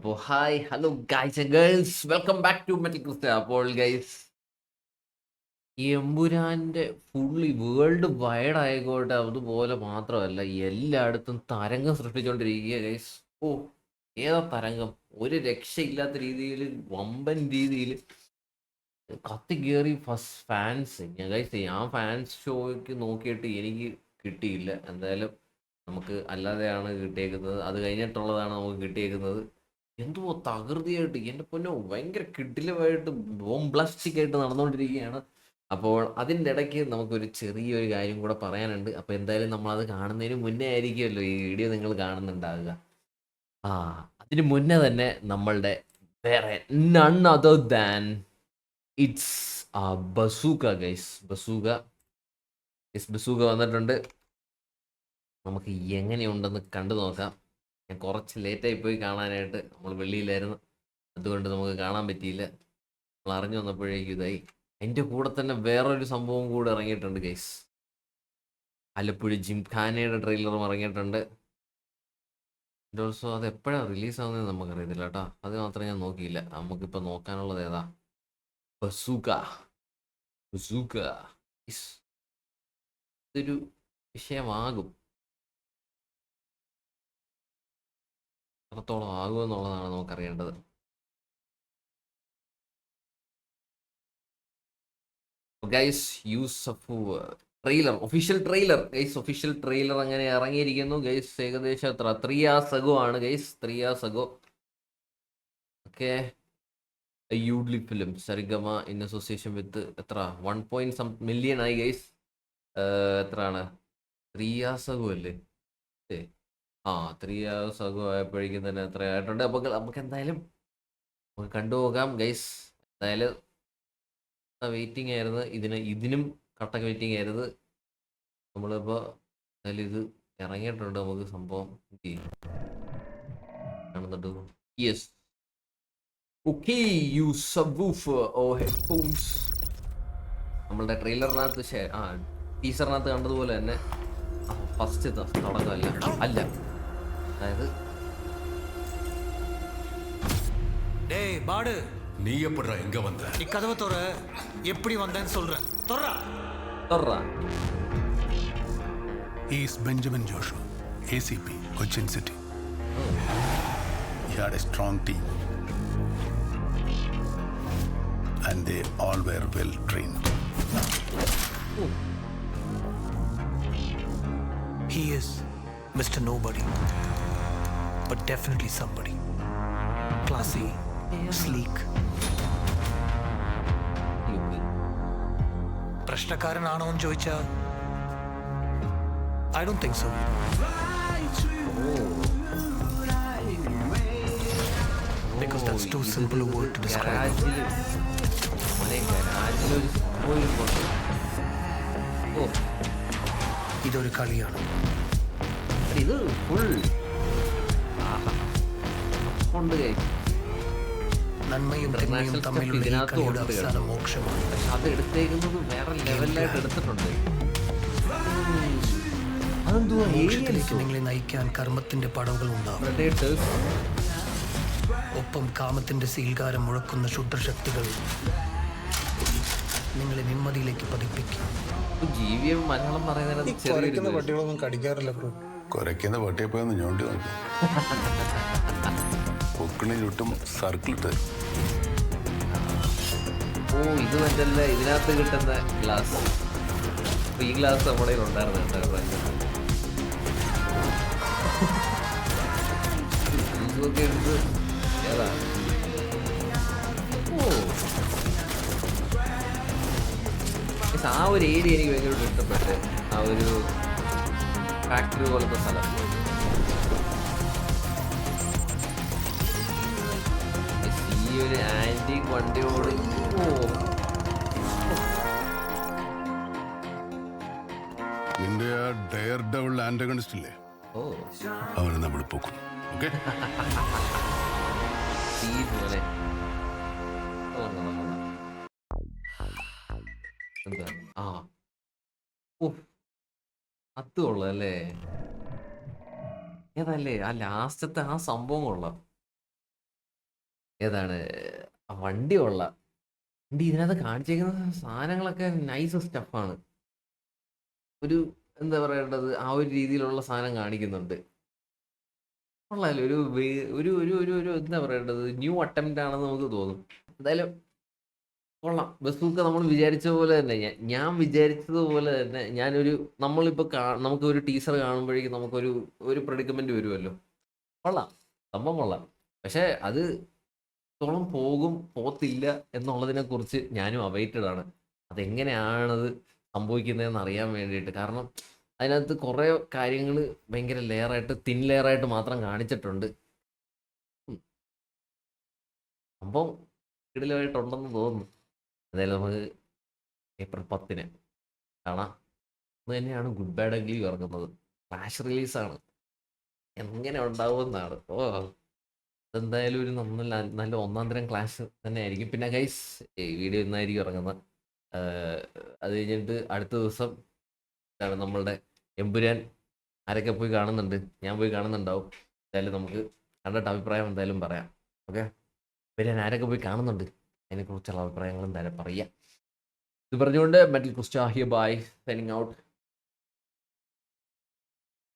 അപ്പോൾ hi hello guys and girls welcome back to metal Crista. അപ്പോൾ guys ഈ എമ്പുരാൻ്റെ ഫുള്ളി വേൾഡ് വൈഡ് ആയിക്കോട്ടെ, അതുപോലെ മാത്രമല്ല എല്ലായിടത്തും തരംഗം സൃഷ്ടിച്ചുകൊണ്ടിരിക്കുക ഗൈസ്. ഓ, ഏതാ തരംഗം! ഒരു രക്ഷയില്ലാത്ത രീതിയിൽ, വമ്പൻ രീതിയിൽ കത്തിക്കേറി ഫസ്റ്റ് ഫാൻസ്. ഞാൻ ഫാൻസ് ഷോയ്ക്ക് നോക്കിയിട്ട് എനിക്ക് കിട്ടിയില്ല. എന്തായാലും നമുക്ക് അല്ലാതെയാണ് കിട്ടിയേക്കുന്നത്, അത് കഴിഞ്ഞിട്ടുള്ളതാണ് നമുക്ക് കിട്ടിയേക്കുന്നത്. എന്തോ തകൃതിയായിട്ട്, എൻ്റെ പൊന്നോ, ഭയങ്കര കിടിലമായിട്ട് ബോംബ്ലാസ്റ്റിക് ആയിട്ട് നടന്നുകൊണ്ടിരിക്കുകയാണ്. അപ്പോൾ അതിൻ്റെ ഇടയ്ക്ക് നമുക്കൊരു ചെറിയൊരു കാര്യം കൂടെ പറയാനുണ്ട്. അപ്പോൾ എന്തായാലും നമ്മളത് കാണുന്നതിന് മുന്നേ ആയിരിക്കുമല്ലോ ഈ വീഡിയോ നിങ്ങൾ കാണുന്നുണ്ടാവുക. ആ, അതിന് മുന്നേ തന്നെ നമ്മളുടെ വേറെ none other than it's bazooka guys. Bazooka വന്നിട്ടുണ്ട്. നമുക്ക് എങ്ങനെയുണ്ടെന്ന് കണ്ടു നോക്കാം. ഞാൻ കുറച്ച് ലേറ്റായി പോയി കാണാനായിട്ട്, നമ്മൾ വെളിയിലായിരുന്നു, അതുകൊണ്ട് നമുക്ക് കാണാൻ പറ്റിയില്ല. നമ്മൾ അറിഞ്ഞു വന്നപ്പോഴേക്കും ഇതായി. അതിൻ്റെ കൂടെ തന്നെ വേറൊരു സംഭവം കൂടെ ഇറങ്ങിയിട്ടുണ്ട് ഗൈസ്. ആലപ്പുഴ ജിംഖാനയുടെ ട്രെയിലറും ഇറങ്ങിയിട്ടുണ്ട്. ഓൾസോ അത് എപ്പോഴാണ് റിലീസാവുന്നത് നമുക്കറിയത്തില്ല കേട്ടോ, അത് മാത്രം ഞാൻ നോക്കിയില്ല. നമുക്കിപ്പോൾ നോക്കാനുള്ളത് ഏതാ? ബസൂക്ക. ഇതൊരു വിഷയമാകും. എത്രത്തോളം ആകുമെന്നുള്ളതാണ് നമുക്കറിയേണ്ടത്. Guys, Yusuf trailer, official trailer അങ്ങനെ ഇറങ്ങിയിരിക്കുന്നു ഗൈസ്. ഏകദേശം എത്ര 3 hours ago ആണ് guys. 3 hours ago. Okay, Yoodlee film Saregama in association with എത്ര 1 million ആയി ഗൈസ്. എത്രയാണ് 3 hours ago അല്ലേ? 3 hours ago ആയപ്പോഴേക്കും തന്നെ എത്ര ആയിട്ടുണ്ട്. അപ്പോൾ നമുക്ക് എന്തായാലും നമുക്ക് കണ്ടുപോകാം ഗൈസ്. എന്തായാലും വെയിറ്റിംഗ് ആയിരുന്നു ഇതിനും കട്ട വെയിറ്റിംഗ് ആയിരുന്നു. നമ്മളിപ്പോൾ എന്തായാലും ഇത് ഇറങ്ങിയിട്ടുണ്ട്. നമുക്ക് സംഭവം കാണുന്നുണ്ട്. Yes, okay. ഹെഡ്ഫോൺസ് നമ്മളുടെ ട്രെയിലറിനകത്ത് ടീസറിനകത്ത് കണ്ടതുപോലെ തന്നെ ഫസ്റ്റ് തുടക്കമല്ല, അതായത് நீ எப்படா எங்க வந்த? நீ கதவை தோற, எப்படி வந்தேன்னு சொல்றேன். தொறா. He is Benjamin Joshua, ACP, Cochin City. He had a strong team. And they all were well trained. He is Mr. Nobody, but definitely somebody. Classy, sleek. പ്രശ്നക്കാരനാണോ എന്ന് ചോദിച്ചാ I don't think so. Because that's too simple a word to describe. ഇതൊരു കളിയാണ്. ഇത് full നന്മയും തിന്മയും തമ്മിലുള്ള ഈ കളിയുടെ അവസാന മോക്ഷമാണ്. അത് എടുത്തേക്കുന്നത് വേറെ ലെവലിലായിട്ട് എടുത്തിട്ടുണ്ട്. അതെന്തുവാ? മോക്ഷത്തിലേക്ക് നിങ്ങളെ നയിക്കാൻ കർമ്മത്തിന്റെ പടവുകൾ ഉണ്ടാവും. ഒപ്പം കാമത്തിന്റെ സീൽകാരം മുഴക്കുന്ന ക്ഷുദ്രശക്തികൾ നിങ്ങളെ നിമ്മതിയിലേക്ക് പതിപ്പിക്കും. ജീവിയും മലയാളം പറയുന്നതിനകത്ത് പട്ടികളൊന്നും കടിക്കാറില്ല. കുരയ്ക്കുന്ന പട്ടിയെ പോയി ഒന്ന് ഞോണ്ടി നോക്കി. പൊക്കിണി ചുറ്റും സർക്കിൾ ഇട്ട്. ഇത് മറ്റല്ല ഇതിനകത്ത് കിട്ടുന്ന ഗ്ലാസ്. ഈ ഗ്ലാസ് നമ്മുടെ ഉണ്ടായിരുന്നു കേട്ടോ. എടുത്ത് ഏതാ? ആ ഒരു ഏരിയ എനിക്ക് ഭയങ്കര ഇഷ്ടപ്പെട്ടു. ആ ഒരു ഫാക്ടറി പോലത്തെ സ്ഥലം. ഈ ഒരു ആന്റിക് വണ്ടിയോട് നിന്റെ ആ ഡയർ ഡബിൾ ആന്റഗണിസ്റ്റ് ഇല്ലേ, അവനെ നമ്മൾ പോക്കും. ഓക്കെ, അത് കൊള്ളാല്ലേ? ഏതല്ലേ ആ ലാസ്റ്റത്തെ ആ സംഭവം കൊള്ളാം. ഏതാണ് ആ വണ്ടി കൊള്ളാം. വണ്ടി ഇതിനകത്ത് കാണിച്ചേക്കുന്ന സാധനങ്ങളൊക്കെ നൈസ് സ്റ്റഫാണ്. ഒരു എന്താ പറയേണ്ടത്, ആ ഒരു രീതിയിലുള്ള സാധനം കാണിക്കുന്നുണ്ട്. കൊള്ളാമല്ലോ. ഒരു എന്താ പറയേണ്ടത്, ന്യൂ അറ്റംപ്റ്റ് ആണെന്ന് നമുക്ക് തോന്നും. എന്തായാലും കൊള്ളാം. ബസൂക്ക നമ്മൾ വിചാരിച്ച പോലെ തന്നെ, ഞാൻ വിചാരിച്ചതുപോലെ തന്നെ നമ്മളിപ്പോൾ നമുക്ക് ഒരു ടീസർ കാണുമ്പോഴേക്കും നമുക്കൊരു ഒരു പ്രെഡിക്കമെന്റ് വരുമല്ലോ. കൊള്ളാം, സംഭവം കൊള്ളാം. പക്ഷേ അത് എത്രത്തോളം പോകത്തില്ല എന്നുള്ളതിനെ കുറിച്ച് ഞാനും അവൈറ്റഡ് ആണ്. അതെങ്ങനെയാണത് സംഭവിക്കുന്നതെന്ന് അറിയാൻ വേണ്ടിയിട്ട്. കാരണം അതിനകത്ത് കുറേ കാര്യങ്ങൾ ഭയങ്കര ലെയറായിട്ട്, തിൻ ലെയറായിട്ട് മാത്രം കാണിച്ചിട്ടുണ്ട്. ഉം. സംഭവം കിടിലമായിട്ടുണ്ടെന്ന് തോന്നുന്നു. എന്തായാലും നമുക്ക് ഏപ്രിൽ 10 കാണാം. അന്ന് തന്നെയാണ് ഗുഡ് ബാഡ് അഗ്ലി ഇറങ്ങുന്നത്. ഫ്ലാഷ് റിലീസാണ്. എങ്ങനെ ഉണ്ടാവുമെന്നാണ്. അതെന്തായാലും ഒരു നല്ല ഒന്നാം തരം ക്ലാഷ് തന്നെ ആയിരിക്കും. പിന്നെ ഗൈസ്, ഈ വീഡിയോ ഇന്നായിരിക്കും ഇറങ്ങുന്നത്. അത് കഴിഞ്ഞിട്ട് അടുത്ത ദിവസം ഇതാണ് നമ്മളുടെ എമ്പുരാൻ. ആരൊക്കെ പോയി കാണുന്നുണ്ട്? ഞാൻ പോയി കാണുന്നുണ്ടാവും. എന്തായാലും നമുക്ക് കണ്ടിട്ട് അഭിപ്രായം എന്തായാലും പറയാം. ഓക്കെ, എമ്പുരാൻ ആരൊക്കെ പോയി കാണുന്നുണ്ട് അതിനെക്കുറിച്ചുള്ള അഭിപ്രായങ്ങൾ എന്തായാലും പറയാം. ഇത് പറഞ്ഞുകൊണ്ട് metal Crysta here bye signing out.